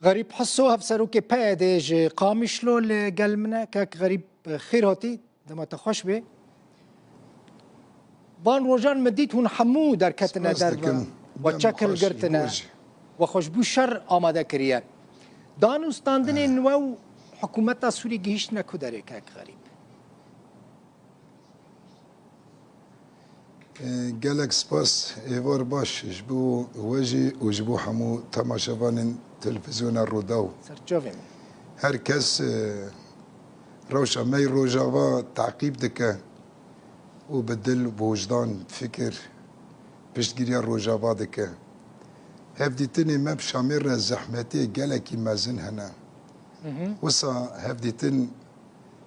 غريب حسو هفسروكي بادج قامشلو لقلمنا كاك غريب خير هاتي دما تخوش به بان روجان مديت هون حمو در كتنا در وشكل قرتنا وخوشبو شر آماده كريان دانو ستاندن نوو حكومتا سوري جهش نكو داري كاك غريب قالك سباس ايفار باش جبو وجي وجبو حمو تماشافان تلفزيون الروداو سرجوفين هركس روشا ماي روجافا تعقيب دكا وبدل بوجدان فكر بشتگيريا روجافا دكا هفديتني ما بشامير زحمتي قالك مازن هنا وصا هفديتن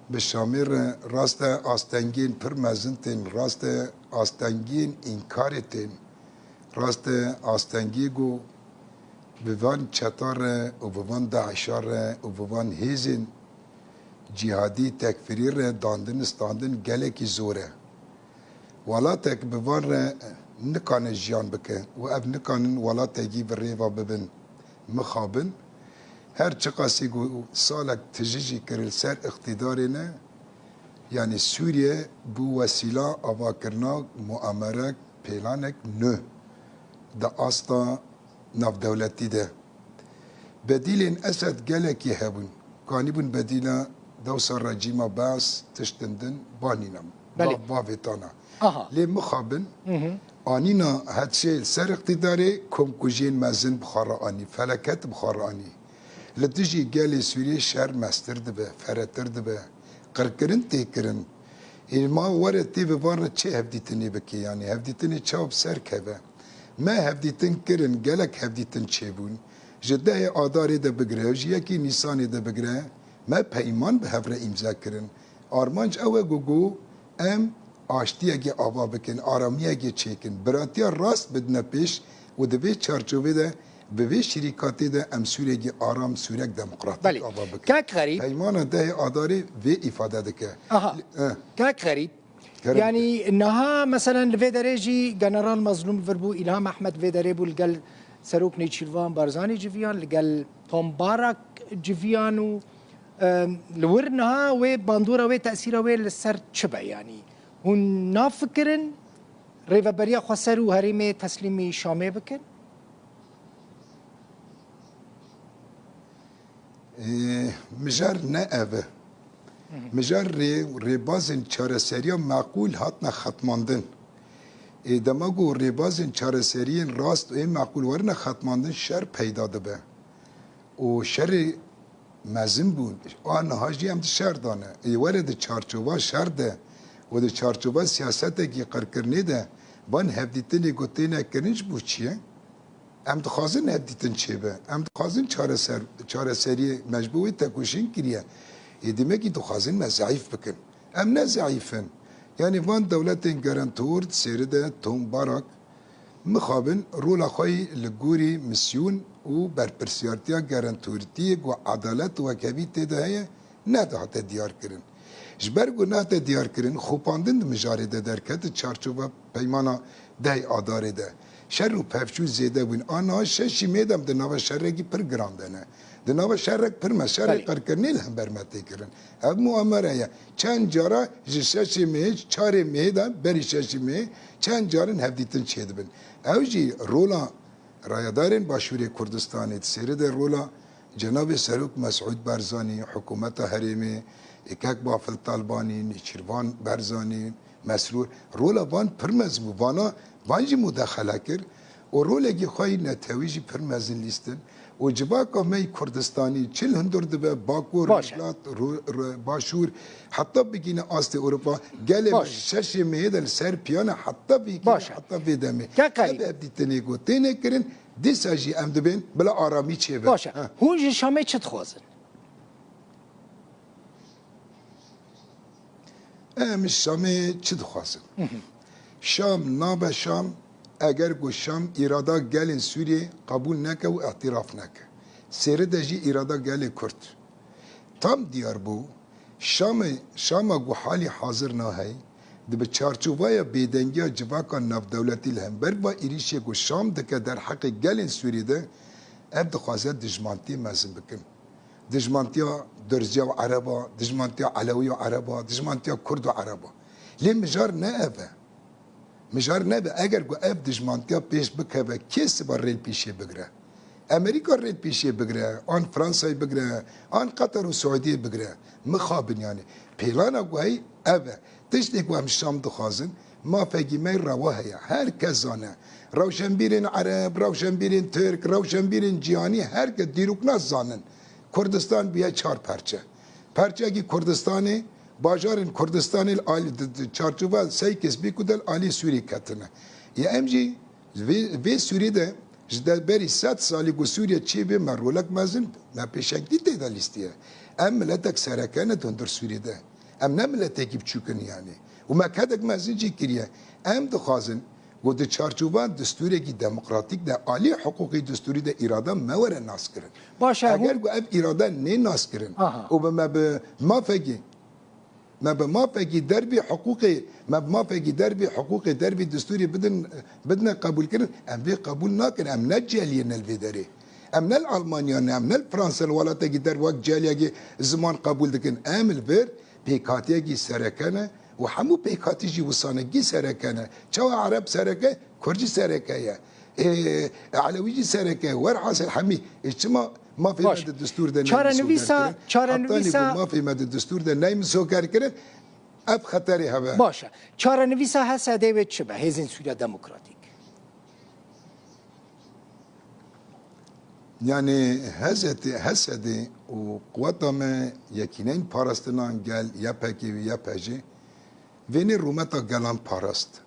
بشامير راستا آستنگين پر مازنتين راستا آستنگين انكارتين راستا آستنگيگو بوان چطار و بوان داعشار و بوان هيزن جهادي تكفيري داندن استاندن گلكي زوره ولاتك بوان نكان جيان بك و اب نكان ولاتكي بريفا ببن مخابن هر چقاسی سالک تجیجی کرل سر اقتدارنا يعني سوريا بو وسيلة آوا کرنا مؤامرك پیلانك نو دا آستا ناف دولتي ده بديل أسد قالك يهبون كانيبون بديلا دوسر رجيمة باس تشتندن بانينام بافيتانا لي مخابن آنينا هاتشيل سر اقتداري كم كجين مازن بخاراني فلكت بخاراني لتجي قالي سوريا شهر مستر دبه فراتر دبه قركرن تيكرن ما ورد تي بفارة چه هفديتني بكي يعني هفديتني چاوب سر كبه ما هفديتن كرن قالك هفديتن چيبون جده آداري ده بگره جيكي نيساني ده بگره ما پیمان به هفره امزا کرن آرمانج اوه گوگو ام آشتی اگه آوا بکن آرامی اگه چیکن براتیا راست بدنا پیش و دوی چارچوبه ده به شرکاتی ده ام سوریه آرام سوریک دموکراتیک آوا بکن كاك غريب پیمان ده آداری و افاده دکه كاك غريب يعني انها مثلا الفيدريجي جنرال مظلوم فربو الهام احمد فيدريبو القل سروك نيتشيلفان بارزاني جيفيان القل توم بارك جيفيانو لورنها و باندورا و تاثيرها و للسر شبه يعني هون نافكرن ريفابريا خسرو هريمه تسليمي شامي بكن مجار نائبه مجار ريبازن چارسريا معقول هاتنا ختماندن دماغو ريبازن چارسريين راست و معقول ورنا ختماندن شر پیدا دبه و شر مزن بود آن هاجی هم شر دانه ورد چارچوبا شر ده و ده چارچوبا سیاست کی قرکرنی ده بان هفدیتنی گوتینه کرنج بود چیه؟ ام دخوازن هفدیتن چه به؟ ام دخوازن چاره سری مجبوری تکوشین کریه دیمه کی دخوازن ما ضعیف بکن ام نه ضعیفن یعنی وان دولت گارانتور سیرده توم باراک مخابن رولا خوی لگوری مسیون و برپرسیارتیا گارانتورتی و عدالت و کبیت ده هی نه ده حتی دیار کرن جبرگو نه ده دیار کرن خوپاندن مجاری ده درکت چارچوبه پیمانا ده آداره ده شر و پفچو زیده بین آنها ششی میدم ده نو شرکی پر گراندنه ده نو شرک پر مشارک قرکرنی هم برمته کرن اب مؤامره یا چند جارا ششی می چاره می ده بری ششی می چند جارن هفدیتن چید بین اوجی رولا رایدارن باشوری کردستانی سرد رولا جناب سروک مسعود برزانی حکومت حریمی اکاک بافل طالبانی نیچیروان برزانی مسرور رولا وان پرمزمو وانا وانجی مداخله کرد و رولی خواهی نتویجی پرمزن لیستن و جباکا می کردستانی چل هندور دبه باکور باشور حتی بگین آست اروپا گله شش میدل سر پیانه حتی بگین حتی بدمه که دیتنی گوتینه کرن دیساجی ام دبین بلا آرامی چه به باشه هونج شامه چه تخوازن ام شامه چه تخوازن شام نابه شام اگر گو شام اراده گلین سوریه قبول نکه و اعتراف نکه سیره دجی اراده گل کرد tam diyar bu Şam'a gu hali hazır nahay de bi çarçovaya bêdengiya civaka navdewletî li hember va êrişê gu Şam dike der heqê gelên Sûrî de اب دخوازه دجمانتی مزن بکن دجمانتیا درزیا و عربا دجمانتیا علوی و عربا دجمانتیا کرد و عربا لی مجار نه ابه مجار نه به اگر گو اب دجمانتیا پیش بکه کس بار ریل پیشه بگره امریکا ریل پیشه بگره آن فرانسای بگره آن قطر و سعودی بگره مخابن یعنی پیلانا گوهی ابه تشتی گو هم شام دخوازن ما فگی می رواه یا هر کس زانه روشنبیرین عرب روشنبیرین ترک روشنبیرین جیانی هر که دیروک ناز زانن کردستان بیا چهار پرچه کی کردستانی باجارن کردستان آلی چارچوبا سی کس بی کدل آلی سوری کتنه یا امجی وی سوری ده جدا بری 100 سالی گو سوریه چی به مرولک مزن نه پیشنگی تیدا لیستیه ام ملتک سرکانه دندر سوری ده ام نه ملتکی بچوکن یعنی و ما کدک مزن جی کریه ام دخوازن و د چارچوبان دستوری کی دموکراتیک ده عالی حقوقی دستوری ده اراده مور ناس کرن باشه اگر گو اب اراده نه ناس کرن و به ما فگی ما به ما فگی دربی حقوقی ما فگی دربی حقوقی دربی دستوری بدن قبول کرن ام بی قبول نکن ام نجالی نلویداری ام نل آلمانیا ام نل فرانسه ولا تگی در وقت جالیه زمان قبول دکن ام البر پیکاتیه کی سرکنه و همو پیکاتی جی وسانگی سرکنه چه عرب سرکه کردی سرکه یا علوی جی سرکه ور حاصل حمی اجتماع ما في ماده الدستور ده چاره نویسا ما في ماده الدستور ده نایم سوکر کرد اب خطری هوا باشه چاره نویسا هست دیوید چه به هزین سوریا دموکراتیک يعني هسدي وقواتها ما يكينين باراستنان قال يا باكي ويا باجي ويني رومتا قالان باراست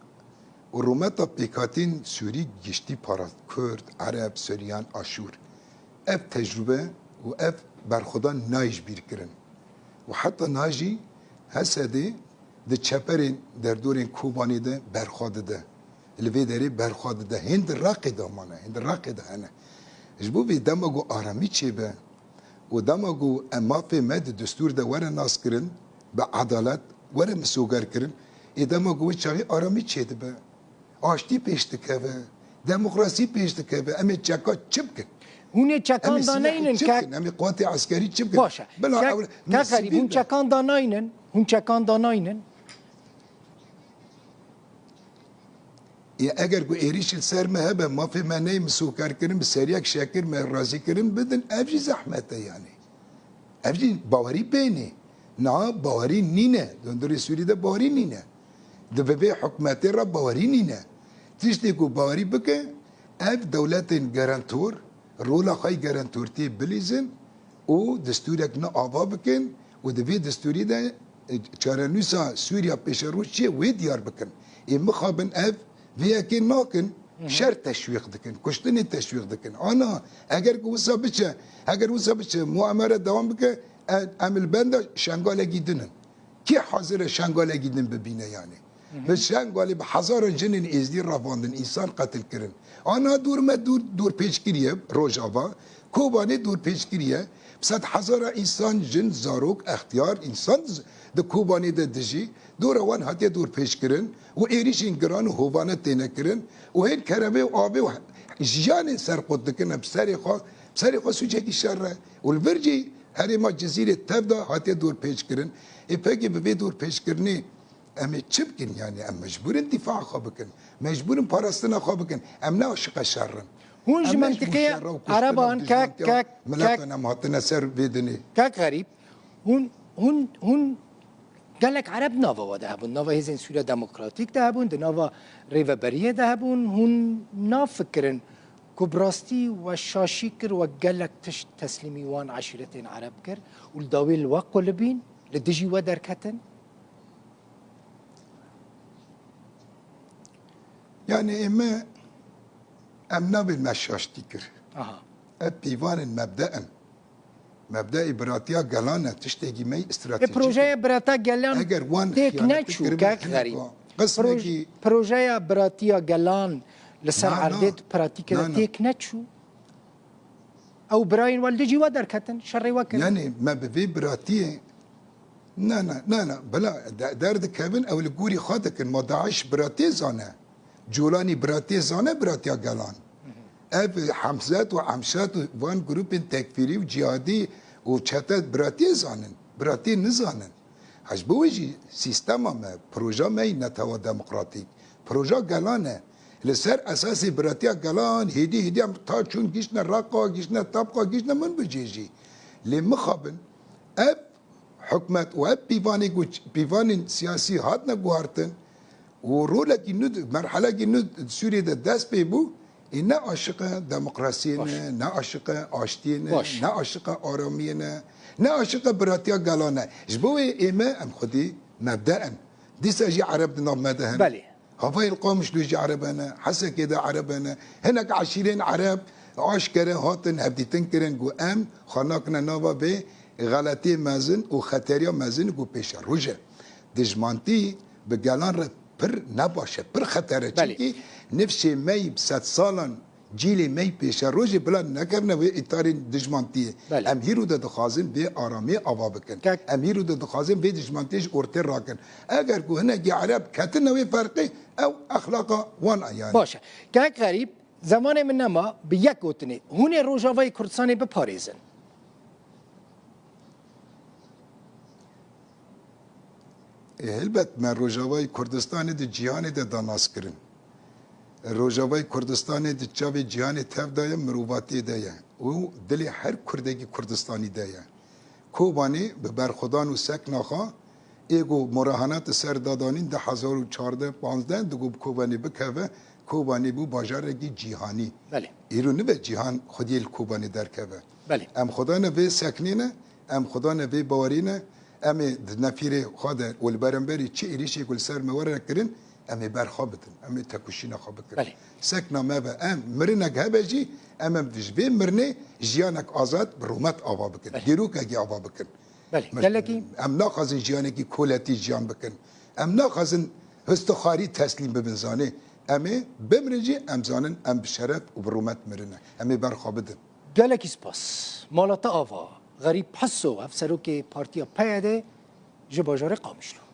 ورومتا بيكاتين سوري جشتي باراست كرد عرب سوريان اشور اف تجربه واف برخدان نايج بيركرن وحتى ناجي هسدي د چپرين در دورين كوباني ده برخاد ده الوي داري برخاد ده هند راقده مانه هند راقده انا جبو بي دماغو آرامی چه به و دماغو اما في مد دستور ده ور ناس کرن به عدالت ور مسوگر کرن ای دماغو چاوی آرامی چه ده به آشتی پیش دکه به دموکراسی پیش دکه به امی چکا چپ کن هونه چکان داناینن که امی قوات عسکری چپ کن باشه که غریب هون چکان داناینن یا اگر کو ایریش سر مهبه ما في منی مسوکر کرن بسریک شکر مه راضی کرن بدن افجی زحمته یعنی افجی باوری بینه نه باوری نینه دندر سوری ده باوری نینه ده به حکومت را باوری نینه تیشتی کو باوری بکه اف دولت گارانتور رولا خای گارانتورتی بلیزن او دستورک نه آوا بکن و ده دستوری ده چارنوسا سوریا پیش روش چه وی دیار بکن این مخابن اف ویا که ناکن شر تشویق دکن کشتنی تشویق دکن آنا اگر وسا بچه معامله دوام بکه عمل بند شنگاله گیدنن کی حاضر شنگاله گیدن ببینه یعنی به شنگاله به هزار جنین ازدی رواندن انسان قتل کرن آنا دور پیشگیریه روجاوا کوبانی دور پیشگیریه بسات هزار انسان جن زاروک اختیار انسان ده کوبانی ده دجی دور وان هاتیه دور پیش کرن و ایریشین گران و هوانه تینه کرن و هین کرمه و آبه و جیان سرقود دکن بسری خواه سوچه کی شره و الورجی هری ما جزیره تبدا هاتیه دور پیش کرن ای پاکی به دور پیش کرنی اما چه بکن یعنی ام مجبورن دفاع خواه بکن مجبورن پاراستنا خواه بکن ام نه عشق شرن هونج منطقه عربان که ملاتنا مهاتنا سر بدنی غریب هون قالك عرب نافا وده هبون نافا هزين سوريا ديمقراطيك ده هبون ده نافا ريفابريه ده هبون هون نافكرن كبراستي وشاشيكر وقالك تش تسليمي وان عشيرتين عرب كر والداوي الوقو لبين لدجي ودر كتن يعني اما امنا بالمشاشتي كر الديوان مبدأ مبدأ براتيا جلانا تشتكي مي استراتيجية بروجي براتيا جلان تيك ناتشو كاك غريب بروجي براتيا جلان لسر عردت براتيكا تيك ناتشو او براين والدجي ودر كتن شري وكن يعني ما بفي براتيا لا بلا دارد كابن او الجوري خاطك ما داعش براتي زانا جولاني براتي زانا براتيا جلان اف حمزات و عمشات و وان گروپ تکفیری و جهادی و چتت براتی زانن براتی نزانن هش بوجی سیستم ما پروژه می نتوا دموکراتیک پروژه گلانه لسر اساس براتیا گلان هدی هم تا چون گیشنا راقا گیشنا طبقا گیشنا من بجیجی لمخابن اب حکمت و اب بیوان سیاسی هات نگوهرتن و رولا کی ند مرحله کی ند سوریه دست بو نه عاشق دموکراسی نه عاشق آشتی نه عاشق آرامی نه عاشق براتیا گلانه جبوی ایمه ام خودی مبدأ دیس اجی عرب نام مدهن بله هفاي القوم شلوجي عربنا حسا كده عربنا هناك 20 عرب عشكرة هاتن هبدي تنكرن جو ام خناقنا نوبا به غلطي مازن وخطريا مازن جو بيش روجا دجمانتي بقالان را بر نباشه بر خطره چونكي نفسي مي بسات سالان جيلي مي بيش روجا بلا نكرنا و اطارين دجمانتي ام هيرو ده دخازن به آرامي آوا بكن ام هيرو ده دخازن به دجمانتيش اورتر راكن اگر کو هنا جي عرب كاتنا وي فرقي او اخلاقا وانا يعني باشه که غریب زمان من نما به یک گوتنی هون روجاوای کردستان بپاریزن هلبت من روجاوای کردستان ده جهان ده داناس کرن روجاوای کردستان ده چاوی جهان تف دایا مروباتی دایا و دل هر کردگی کردستانی دایا کوبانی به برخودان و سک ناخا ایگو مراهنات سردادانین ده 1415 دگو کوبانی بکوه کوبانی بو باجارگی جهانی بله ایرو نبه جهان خودی کوبانی در کوه بله ام خدا نبه سکنینه ام خدا نبه باورینه ام نفیر خدا والبرنبری چه ایریشی کل سر مورا کرن ام برخابتن ام تکوشینا خوابکن بله سکنا ما به ام مرنک هبجی ام فيجبي مرني جيانك آزاد برومات آوا بكن جيروك أجي آوا بكن بله دلكي ام ناخذن جيانك كولاتي جيان بكن ام ناخذن هستخاري تسليم ببنزانه امي بمرجي ام زانن ام بشرف وبرومات مرنه امي برخابدن دلكي سپاس مالتا آوا غریب حسو افسروك بارتيا پياده جباجار قامشلو